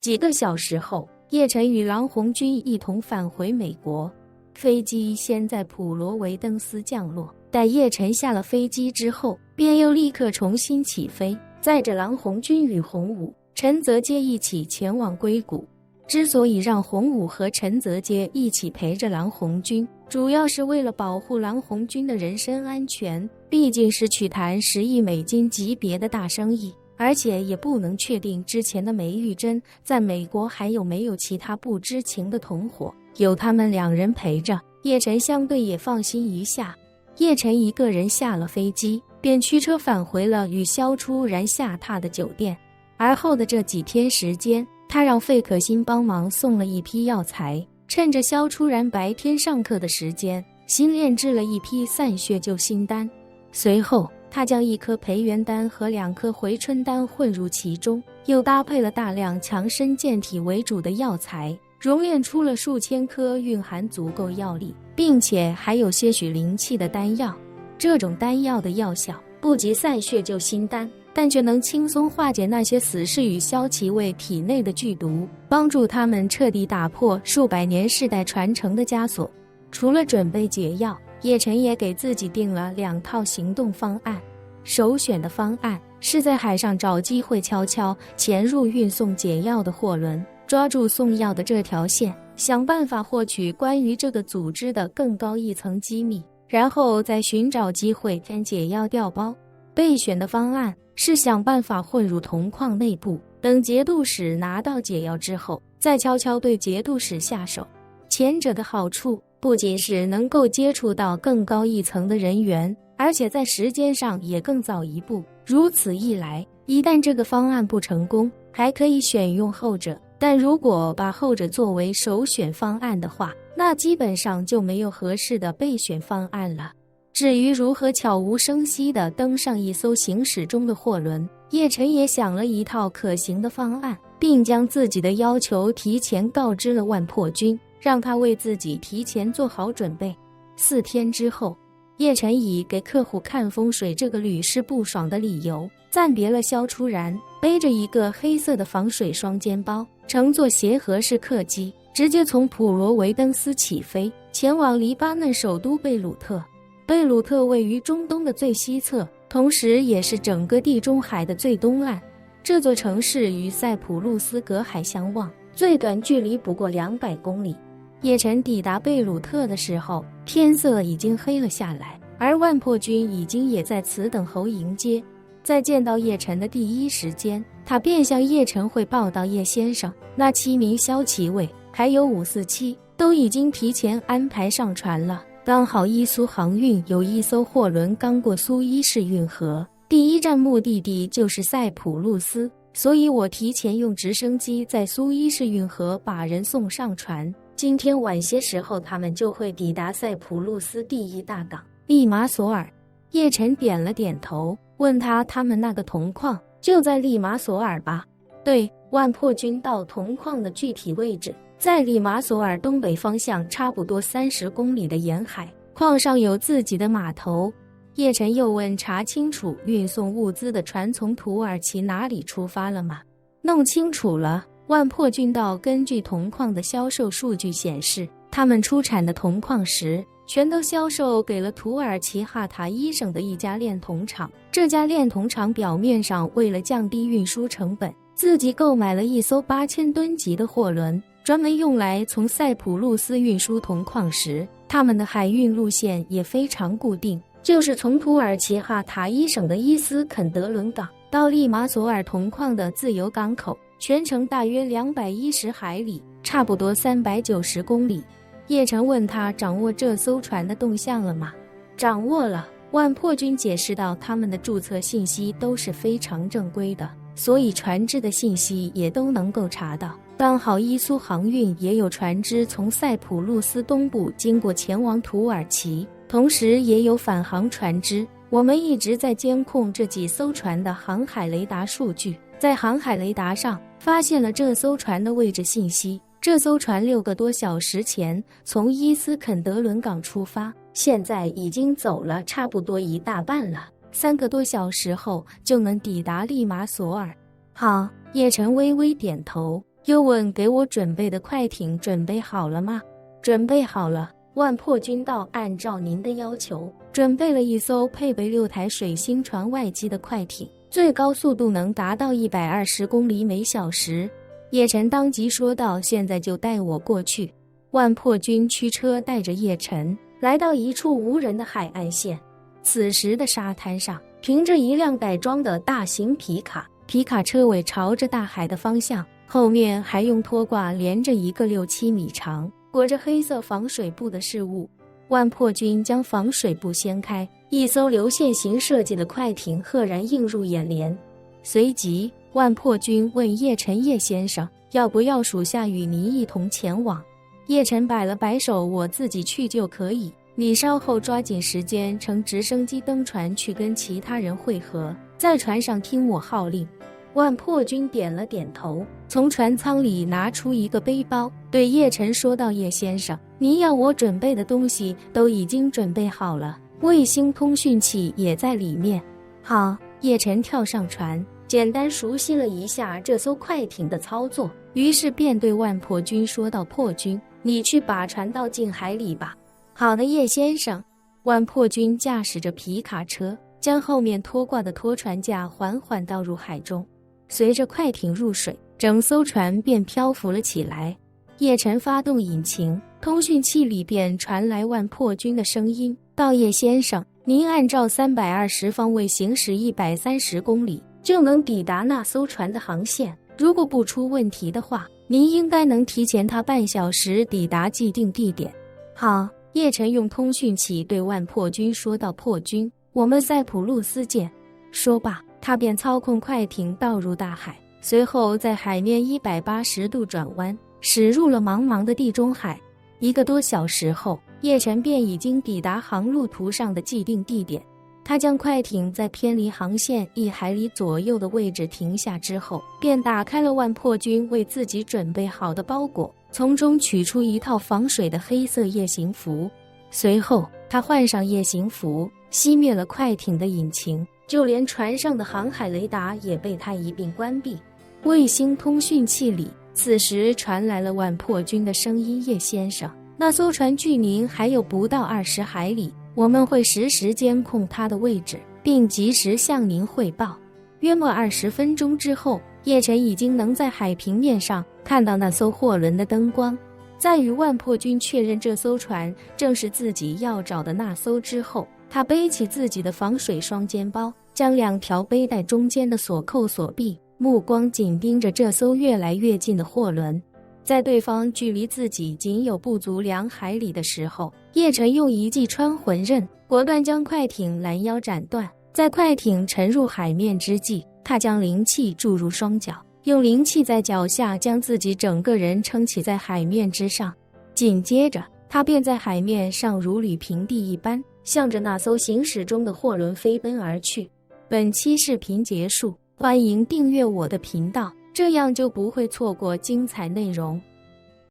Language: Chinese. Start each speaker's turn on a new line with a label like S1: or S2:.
S1: 几个小时后，叶晨与郎红军一同返回美国。飞机先在普罗维登斯降落，待叶晨下了飞机之后，便又立刻重新起飞，载着郎红军与洪武、陈泽阶一起前往硅谷。之所以让洪武和陈泽阶一起陪着郎红军，主要是为了保护郎红军的人身安全，毕竟是去谈10亿美金级别的大生意，而且也不能确定之前的梅玉珍在美国还有没有其他不知情的同伙，有他们2人陪着，叶晨相对也放心一下。叶晨一个人下了飞机，便驱车返回了与萧初然下榻的酒店。而后的这几天时间，他让费可欣帮忙送了一批药材，趁着萧初然白天上课的时间，新炼制了一批散血救心丹。随后他将1颗培元丹和2颗回春丹混入其中，又搭配了大量强身健体为主的药材，熔炼出了数千颗蕴含足够药力，并且还有些许灵气的丹药。这种丹药的药效不及散血救心丹，但却能轻松化解那些死士与萧齐卫体内的剧毒，帮助他们彻底打破数百年世代传承的枷锁。除了准备解药，叶晨也给自己定了2套行动方案。首选的方案是在海上找机会悄悄潜入运送解药的货轮，抓住送药的这条线，想办法获取关于这个组织的更高一层机密，然后再寻找机会将解药调包。备选的方案是想办法混入铜矿内部，等节度使拿到解药之后，再悄悄对节度使下手。前者的好处不仅是能够接触到更高一层的人员，而且在时间上也更早一步。如此一来，一旦这个方案不成功，还可以选用后者，但如果把后者作为首选方案的话，那基本上就没有合适的备选方案了。至于如何悄无声息地登上一艘行驶中的货轮，叶晨也想了一套可行的方案，并将自己的要求提前告知了万破军，让他为自己提前做好准备。4天之后，叶晨以给客户看风水这个屡试不爽的理由，暂别了萧初然，背着一个黑色的防水双肩包，乘坐协和式客机，直接从普罗维登斯起飞，前往黎巴嫩首都贝鲁特。贝鲁特位于中东的最西侧，同时也是整个地中海的最东岸。这座城市与塞浦路斯隔海相望，最短距离不过200公里。叶晨抵达贝鲁特的时候，天色已经黑了下来，而万破军已经也在此等候迎接。在见到叶晨的第一时间，他便向叶晨汇报到叶先生，那7名骁骑卫还有547都已经提前安排上船了。刚好伊苏航运有一艘货轮刚过苏伊士运河，第一站目的地就是塞浦路斯，所以我提前用直升机在苏伊士运河把人送上船。今天晚些时候他们就会抵达塞浦路斯第1大港利马索尔。叶晨点了点头，问他们那个铜矿就在利马索尔吧？对，万破军到铜矿的具体位置在利马索尔东北方向差不多30公里的沿海，矿上有自己的码头。叶晨又问查清楚运送物资的船从土耳其哪里出发了吗？弄清楚了。万破军道根据铜矿的销售数据显示，他们出产的铜矿石全都销售给了土耳其哈塔伊省的一家炼铜厂。这家炼铜厂表面上为了降低运输成本，自己购买了一艘8000吨级的货轮，专门用来从塞浦路斯运输铜矿石。他们的海运路线也非常固定，就是从土耳其哈塔伊省的伊斯肯德伦港到利马索尔铜矿的自由港口，全程大约210海里，差不多390公里。叶晨问他掌握这艘船的动向了吗？掌握了。万破军解释道，他们的注册信息都是非常正规的，所以船只的信息也都能够查到。刚好伊苏航运也有船只从塞浦路斯东部经过前往土耳其，同时也有返航船只。我们一直在监控这几艘船的航海雷达数据，在航海雷达上发现了这艘船的位置信息。这艘船6个多小时前从伊斯肯德伦港出发，现在已经走了差不多1大半了，3个多小时后就能抵达利马索尔。好，叶晨微微点头，又问给我准备的快艇准备好了吗？准备好了。万破军道，按照您的要求，准备了一艘配备6台水星船外机的快艇，最高速度能达到120公里每小时。叶晨当即说道：现在就带我过去。万破军驱车带着叶晨来到一处无人的海岸线。此时的沙滩上停着一辆改装的大型皮卡，皮卡车尾朝着大海的方向，后面还用拖挂连着一个6-7米长裹着黑色防水布的事物。万破军将防水布掀开，一艘流线型设计的快艇赫然映入眼帘。随即万破军问叶晨：叶先生，要不要属下与您一同前往？叶晨摆了摆手：我自己去就可以，你稍后抓紧时间乘直升机登船去跟其他人会合，在船上听我号令。万破军点了点头，从船舱里拿出一个背包，对叶晨说道：叶先生，您要我准备的东西都已经准备好了，卫星通讯器也在里面。好。叶晨跳上船，简单熟悉了一下这艘快艇的操作，于是便对万破军说道：破军，你去把船倒进海里吧。好的，叶先生。万破军驾驶着皮卡车，将后面拖挂的拖船架缓缓倒入海中。随着快艇入水，整艘船便漂浮了起来。叶晨发动引擎，通讯器里便传来万破军的声音：道：叶先生，您按照320方位行驶130公里，就能抵达那艘船的航线。如果不出问题的话，您应该能提前它半小时抵达既定地点。好。叶晨用通讯器对万破军说道：破军，我们塞浦路斯见。说罢，他便操控快艇倒入大海，随后在海面180度转弯，驶入了茫茫的地中海。1个多小时后，叶晨便已经抵达航路图上的既定地点。他将快艇在偏离航线1海里左右的位置停下之后，便打开了万破军为自己准备好的包裹，从中取出一套防水的黑色夜行服。随后他换上夜行服，熄灭了快艇的引擎，就连船上的航海雷达也被他一并关闭。卫星通讯器里此时传来了万破军的声音：叶先生，那艘船距您还有不到20海里，我们会实时监控它的位置，并及时向您汇报。约莫20分钟之后，叶晨已经能在海平面上看到那艘货轮的灯光。在与万破军确认这艘船正是自己要找的那艘之后，他背起自己的防水双肩包，将2条背带中间的锁扣锁闭，目光紧盯着这艘越来越近的货轮。在对方距离自己仅有不足2海里的时候，叶晨用一记穿魂刃果断将快艇拦腰斩断。在快艇沉入海面之际，他将灵气注入双脚，用灵气在脚下将自己整个人撑起在海面之上。紧接着他便在海面上如履平地一般，向着那艘行驶中的货轮飞奔而去。本期视频结束，欢迎订阅我的频道，这样就不会错过精彩内容。